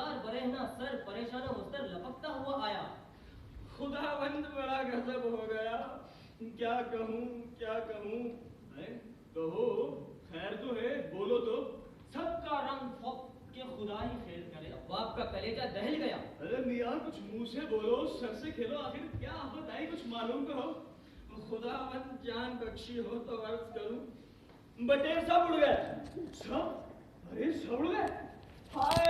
हजार बरहना सर परेशान मुस्तर लपकता हुआ आया। खुदावंद बड़ा गजब हो गया, क्या कहूँ क्या कहूँ। कहो, खैर तो है, बोलो तो। सबका रंग फौक के खुदा ही खैर करे। बाप का कलेजा दहल गया। अरे मियाँ कुछ मुंह से बोलो, सर से खेलो, आखिर क्या आफत आई, कुछ मालूम तो हो। खुदावंद जान बख्शी हो तो अर्ज करूं। बटेर सब उड़ गए। सब? अरे सब उड़ गए? हाय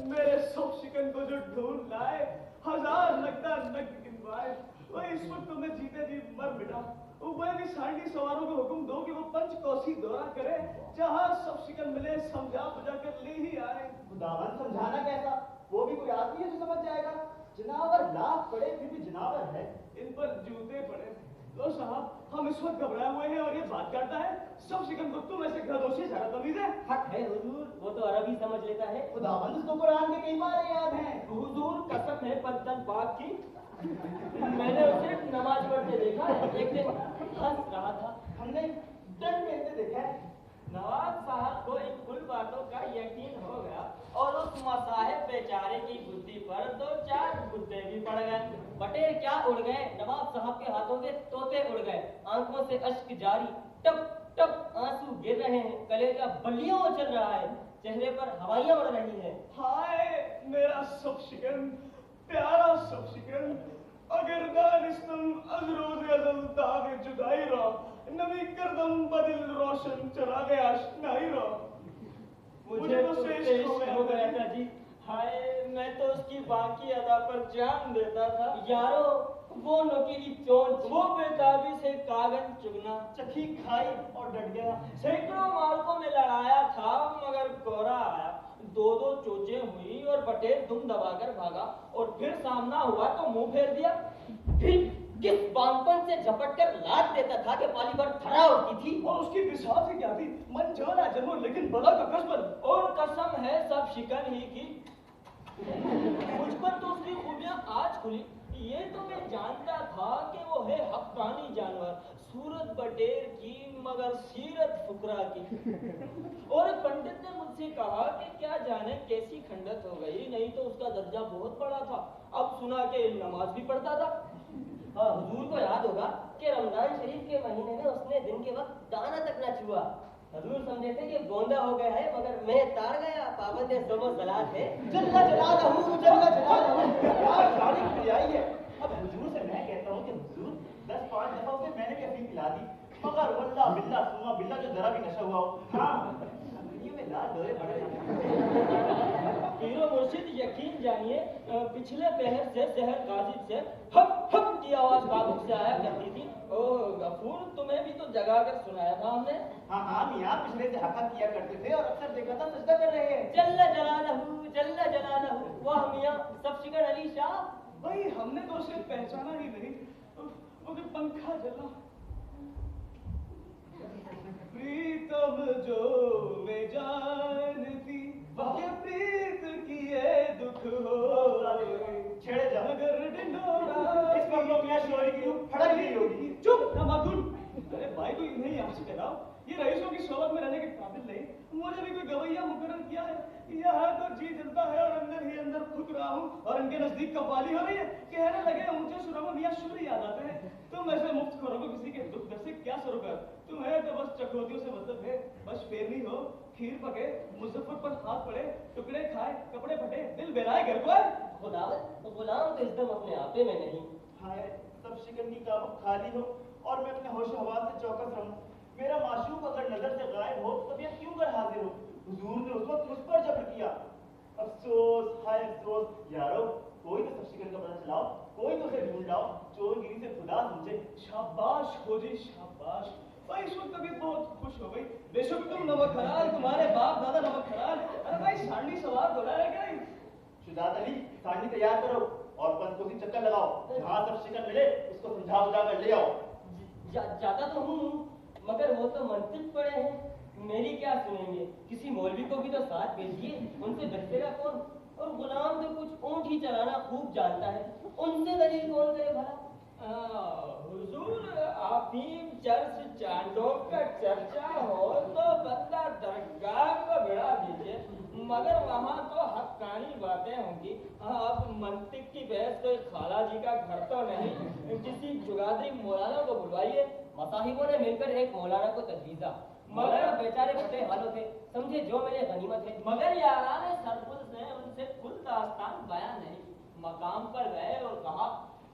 मेरे सब शिकन को जो ढूंढ लाए, हजार लगता नग गिनवाए, वही इस वक्त तो मैं जीते जी मर मिटा। ऊपर भी सांडी सवारों को हुक्म दो कि वो पंचकोसी दौरा करे, जहां सब शिकन मिले समझा बुझा कर ले ही आए। खुदावन समझाना कैसा, वो भी कोई आदमी है जो समझ जाएगा। जनावर लाख पड़े फिर भी जनावर है। इन पर जूते पड़े। लो साहब, हम इस वक्त घबराए हुए हैं और ये बात करता है सब शिकन को तुम ऐसे गर्दोशी ज्यादा तमीज है। हक है हुजूर, वो तो अरबी समझ लेता है। खुदावन उसको कुरान के कई बार याद हैं। हुजूर कसम है पद्दन पाक की, मैंने उसे नमाज पढ़ते देखा है। एक दिन हंस रहा था, हमने डर कहते देखा है। नवाब साहब को इन कुल बातों का यकीन हो गया और उस मसाहिब बेचारे की बुद्धि पर दो चार गुद्दे भी पड़ गए। बटेर क्या उड़ गए, नवाब साहब के हाथों के तोते उड़ गए। आंखों से अश्क जारी, टप टप आंसू गिर रहे हैं, कलेजा बल्लियों चल रहा है, चेहरे पर हवाइयां उड़ रही हैं। हाय मेरा सब शिकन, प्यारा सब शिकन, अगर दानिस्तम अजरोज़ अज़ल दागे जुदाई रो, नबी करदम बदिल रोशन चला गया आशनाई रो। मुझे तो पेश हो गया था जी। हाय मैं तो उसकी बाकी अदा पर जान देता था। यारो वो नुकीली चोंच, वो बेताबी से कागज चुगना, चखी खाई और डट गया। सैकड़ों मार्कों में लड़ाया था मगर कोरा आया। दो दो चोचें हुई और बटेर दुम दबाकर भागा और फिर सामना हुआ तो मुंह फेर दिया। फिर किस बांपन से झपट कर लाद देता था कि पाली पर धरा उठती थी। और उसकी बिसात ही क्या थी, मन जाना जरूर लेकिन बड़ा का कसम। और कसम है सब शिकन ही की। मुझ पर तो उसकी खूबियां आज खुली। ये तो मैं जानता था कि वो है हक्कानी जानवर, सूरत बटेर की मगर सीरत फुकरा की। और पंडित ने मुझसे कहा कि क्या जाने कैसी खंडत हो गई, नहीं तो उसका दर्जा बहुत बड़ा था। अब सुना कि नमाज भी पढ़ता था। हाँ, हुजूर को याद होगा कि रमजान शरीफ के महीने में उसने दिन के वक्त दाना तक न छुआ। हुजूर समझे थे कि गोंदा हो गया है मगर मैं तार गया, पाबंद सुबह सलात है। जल्ला जलालहू जल्ला जलालहू। यार शादी खिलाई है। अब हुजूर से मैं कहता हूँ कि हुजूर 10-5 दफा उसे मैंने भी अफीम पिला दी, मगर वल्लाह बिल्ला सुमा बिल्ला जो जरा भी नशा हुआ हो। हाँ में लाल डोरे पड़े। हीरो मुर्शिद यकीन जानिए पिछले पहर से शहर गाजिब से हप हप की आवाज काबुल से आया करती थी। ओह गफूर, तुम्हें भी तो जगा कर सुनाया था हमने। हाँ मियाँ, पिछले से हका किया करते थे और अक्सर देखा था सजदा कर रहे हैं। जल्ला जलालहू वाह मियाँ सब शिकन अली शाह। भाई हमने तो उसे पहचाना ही नहीं, वो पंखा जला। प्रीतम जो मैं जानती वाह प्रीत की ये दुख हो छेड़े जा मगर डिंडोरा। इस वक्त तो मियाँ शोरी की रूह फड़क गई होगी। चुप नमाकुन। अरे भाई कोई नहीं यहाँ से कराओ, ये रईसों की सोबत में रहने के काबिल नहीं। मुझे भी कोई गवैया मुकर्रर किया है। यहाँ तो जी जलता है और अंदर ही अंदर फुक रहा हूँ और इनके नजदीक कव्वाली हो रही है। कहने लगे ऊंचे सुरों में मियाँ शुर याद आते हैं। तुम ऐसे मुफ्त खोरोगे किसी के दुख दर्द से क्या सरोकार। तुम्हें तो बस चकोतियों से मतलब है। बस फेरनी हो, खीर पके, मुजफ्फर पर हाथ पड़े, टुकड़े खाए, कपड़े फटे, दिल बेलाए घर को आए। खुदावत गुलाम तो एकदम अपने आपे में नहीं। हाय सब शिकन की काबू खाली हो और मैं अपने होश हवास से चौकस रहूं। मेरा माशूक अगर नजर से गायब हो तो मैं क्यों कर हाजिर हो। हुजूर ने उस वक्त मुझ पर जबर किया। अफसोस हाय अफसोस। यारो कोई तो सब शिकन का पता चलाओ, कोई तो उसे ढूंढ लाओ, चोरगिरी से खुदा समझे। शाबाश खोजी शाबाश। भाई इस वक्त तबीयत बहुत खुश हो गई। बेशक तुम नमक हलाल, तुम्हारे बाप दादा नमक हलाल। अरे भाई सांडी सवार हो रहा है क्या नहीं? शुजात अली सांडी तैयार करो और पंचकोसी चक्कर लगाओ, जहाँ सब शिकन मिले उसको समझा बुझा कर ले आओ। जाता तो हूँ मगर वो तो मंतिक पड़े हैं, मेरी क्या सुनेंगे। किसी मौलवी को भी तो साथ भेजिए, उनसे बचेगा कौन। और गुलाम तो कुछ ऊँट ही चलाना खूब जानता है, उनसे दलील कौन करे भला। हुजूर अफीम चर्च चांडों का चर्चा हो तो बंदा दरगाह को भिड़ा दीजिए, मगर वहाँ तो हक्कानी बातें होंगी। अब मंतिक की बहस कोई खाला जी का घर तो नहीं, किसी जुगादरी मौलाना को बुलवाइए। मसाहिबों ने मिलकर एक मौलाना को तजवीज़ा। मौलाना बेचारे बड़े हालों थे, समझे जो मिले गनीमत है। मगर याराने सरपुल ने उनसे कुल दास्तान बयान नहीं की। मकाम पर गए और कहा,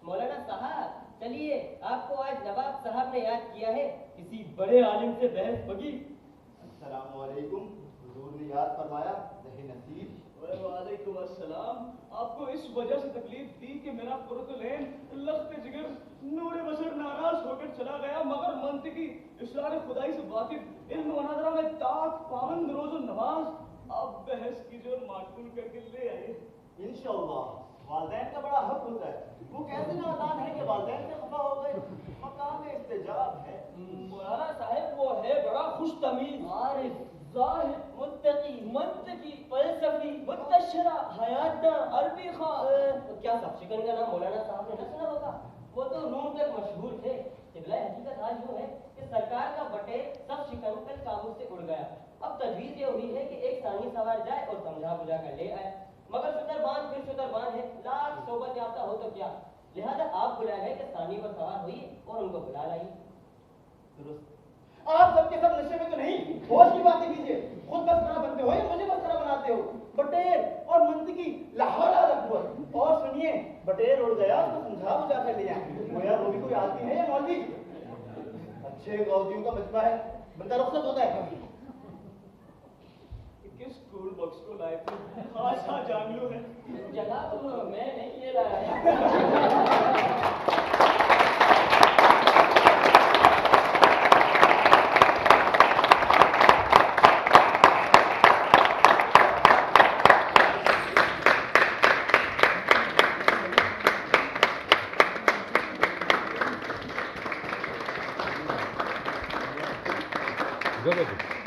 मौलाना साहब चलिए, आपको आज नवाब साहब ने याद किया है, किसी बड़े आलिम से बहस होगी। अस्सलामुअलैकुम, हुजूर ने याद फरमाया, रहे नसीब। वालेकुम अस्सलाम। आपको इस वजह से तकलीफ दी कि मेरा कुर्तुलैन लख्त जिगर नूरे बसर नाराज होकर चला गया, मगर मंतिकी इसरार खुदाई से वाकिफ, इल्म व नज़रा में ताक, पाबंद रोज़ और नमाज, अब बहस कीजिए और माकूल करके ले आइए। इंशाअल्लाह। वालिदैन का बड़ा हक होता है, वो कैसे नादान है कि वालिदैन से खफा हो गए। मकाम इस्तिजाब है। मौलाना साहब वो है बड़ा खुश तमीज, आरिफ, जाहिद, मुत्तकी, मंतकी, फलसफी, मुतशरा, हयातदा, अरबी खा। क्या सबशिकन का नाम मौलाना साहब ने न सुना होगा? वो तो रूम तक मशहूर थे। किबला हकीकत हाल यूं है कि सरकार का बटेर सबशिकन कल काबू से उड़ गया। अब तजवीज ये हुई है कि एक सानी सवार जाए और समझा बुझा कर ले आए, मगर सुतरबान फिर सुतरबान है, लाख सोबत याफ्ता हो तो क्या। लिहाजा आप बुलाए हैं कि सानी पर सवार हुई और उनको बुला लाइए। दुरुस्त। आप सबके सब नशे में तो नहीं, होश की बातें कीजिए। खुद मस्करा बनते हो या मुझे मस्करा बनाते हो? बटेर और मंतिकी लाहौल अकबर। और सुनिए, बटेर उड़ गया तो समझा बुझा कर लिया। गोया वो भी कोई आदमी है या मौलवी? अच्छे गौदियों का मजमा है, बंदा रुखसत होता है। किस टूल बॉक्स को लाए थे? खासा जांगलू है। जनाब मैं नहीं ये लाया। Good.